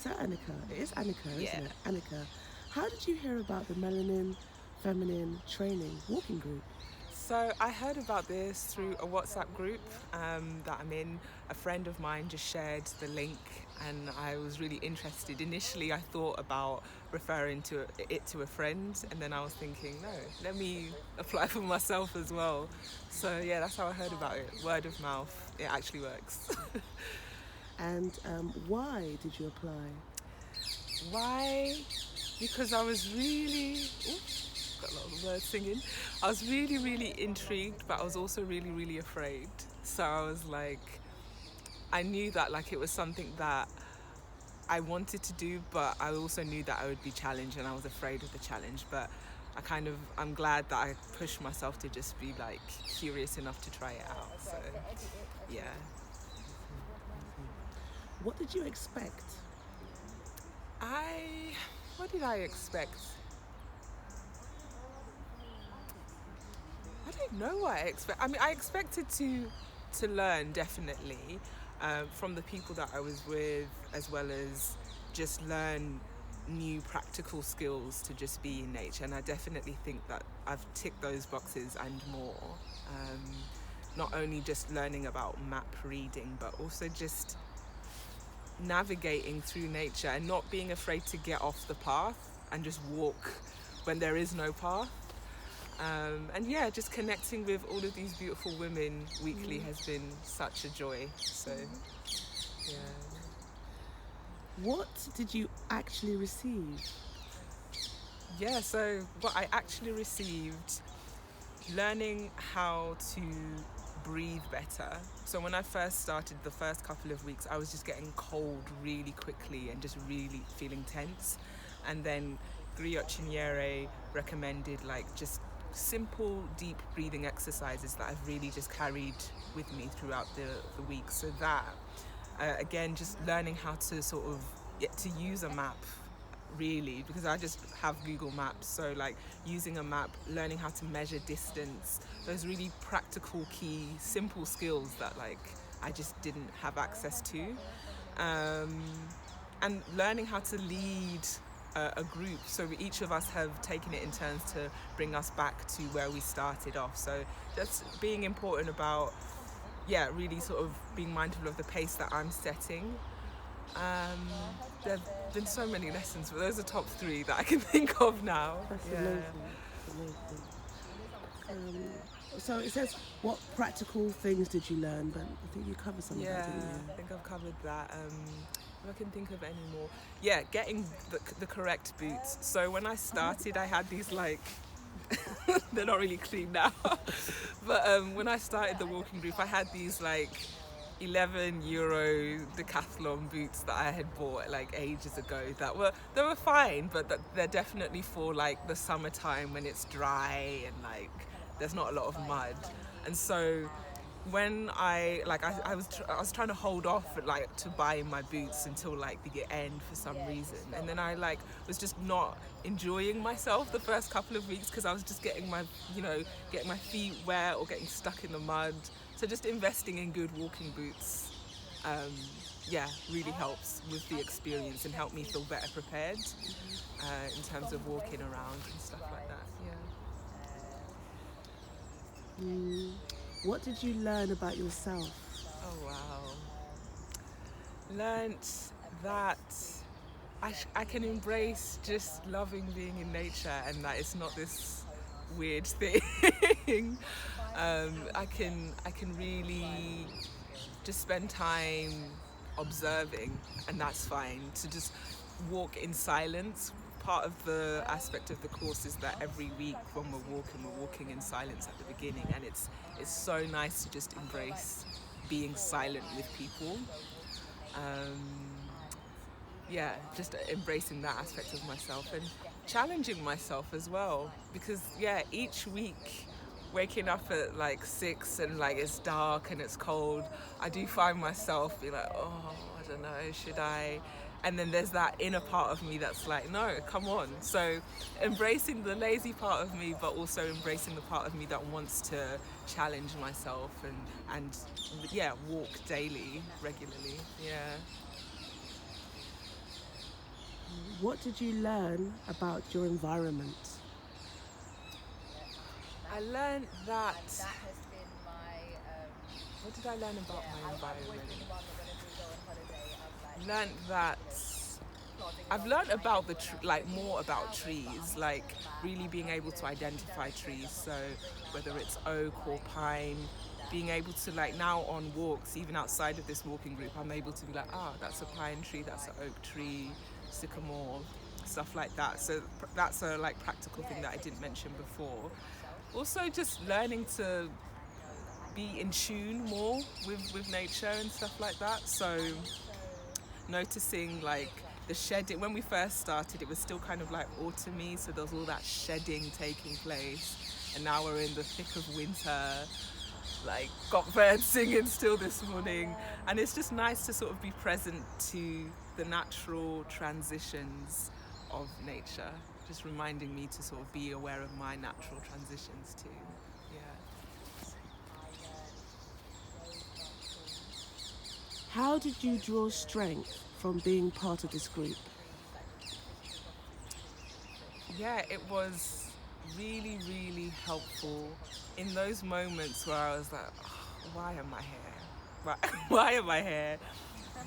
So Annika, it is Annika, Yeah. isn't it? Annika, how did you hear about the Melanin Feminine Training Walking Group? So I heard about this through a WhatsApp group that I'm in. A friend of mine just shared the link, and I was really interested. Initially, I thought about referring to it to a friend, and then I was thinking, no, let me apply for myself as well. So yeah, that's how I heard about it. Word of mouth. It actually works. And why did you apply? Why? Because I was really, got a lot of words singing. I was really, really intrigued, but I was also really, really afraid. So I was like, I knew that like it was something that I wanted to do, but I also knew that I would be challenged, and I was afraid of the challenge. But I'm glad that I pushed myself to just be like curious enough to try it out. So yeah. What did you expect? What did I expect? I don't know what I expect. I mean, I expected to learn definitely from the people that I was with, as well as just learn new practical skills to just be in nature. And I definitely think that I've ticked those boxes and more. Um, Not only just learning about map reading, but also just navigating through nature and not being afraid to get off the path and just walk when there is no path. And yeah, just connecting with all of these beautiful women weekly has been such a joy. So, yeah. What did you actually receive? Yeah, so what I actually received, learning how to breathe better. So when I first started, the first couple of weeks, I was just getting cold really quickly and just really feeling tense. And then griot Chinyere recommended like just simple deep breathing exercises that I've really just carried with me throughout the week. So that again, just learning how to sort of get to use a map really, because I just have Google Maps. So like using a map, learning how to measure distance, those really practical, key, simple skills that like I just didn't have access to. And learning how to lead a group. So each of us have taken it in turns to bring us back to where we started off. So just being important about, yeah, really sort of being mindful of the pace that I'm setting. There have been so many lessons, but those are top three that I can think of now. That's Yeah. amazing. That's amazing. So it says, what practical things did you learn? But I think you covered some of that, Yeah, didn't I you? think I've covered that. If I can think of any more. Yeah, getting the correct boots. So when I started, I had these like, they're not really clean now. But when I started the walking group, I had these like €11 decathlon boots that I had bought like ages ago they were fine, but they're definitely for like the summertime when it's dry and like there's not a lot of mud. And so when I was trying to hold off like to buying my boots until like the end for some reason, and then I like was just not enjoying myself the first couple of weeks because I was just getting getting my feet wet or getting stuck in the mud. So just investing in good walking boots, yeah, really helps with the experience and help me feel better prepared in terms of walking around and stuff like that. Yeah. What did you learn about yourself? Oh wow. Learnt that I can embrace just loving being in nature and that it's not this weird thing. I can really just spend time observing, and that's fine. To just walk in silence. Part of the aspect of the course is that every week when we're walking in silence at the beginning, and it's so nice to just embrace being silent with people. Yeah, just embracing that aspect of myself and challenging myself as well. Because yeah, each week waking up at like 6 and like it's dark and it's cold, I do find myself be like, oh, I don't know, should I? And then there's that inner part of me that's like, no, come on. So embracing the lazy part of me, but also embracing the part of me that wants to challenge myself and yeah, walk daily, regularly. Yeah. What did you learn about your environment? I learned that. What did I learn about my environment? Learned that I've learned about more about trees, like really being able to identify trees. So whether it's oak or pine, being able to now on walks, even outside of this walking group, I'm able to be like, that's a pine tree, that's an oak tree, sycamore, stuff like that. So that's a practical thing that I didn't mention before. Also just learning to be in tune more with nature and stuff like that. So noticing the shedding. When we first started, it was still kind of autumny, so there was all that shedding taking place, and now we're in the thick of winter. Got birds singing still this morning, and it's just nice to sort of be present to the natural transitions of nature, just reminding me to sort of be aware of my natural transitions too. How did you draw strength from being part of this group? Yeah, it was really, really helpful in those moments where I was like, why am I here? Why am I here?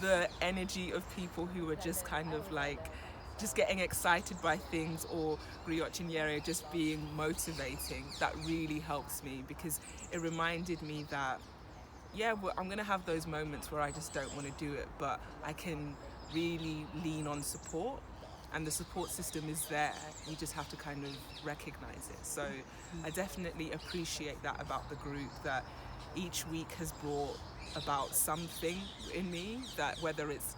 The energy of people who were just kind of just getting excited by things, or griot Chinyere just being motivating, that really helps me, because it reminded me that I'm going to have those moments where I just don't want to do it, but I can really lean on support, and the support system is there. You just have to kind of recognize it. So I definitely appreciate that about the group, that each week has brought about something in me, that whether it's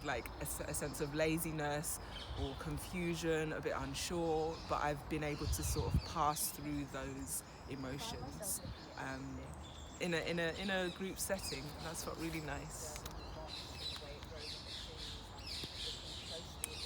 a sense of laziness or confusion, a bit unsure, but I've been able to sort of pass through those emotions in a group setting. That's felt really nice.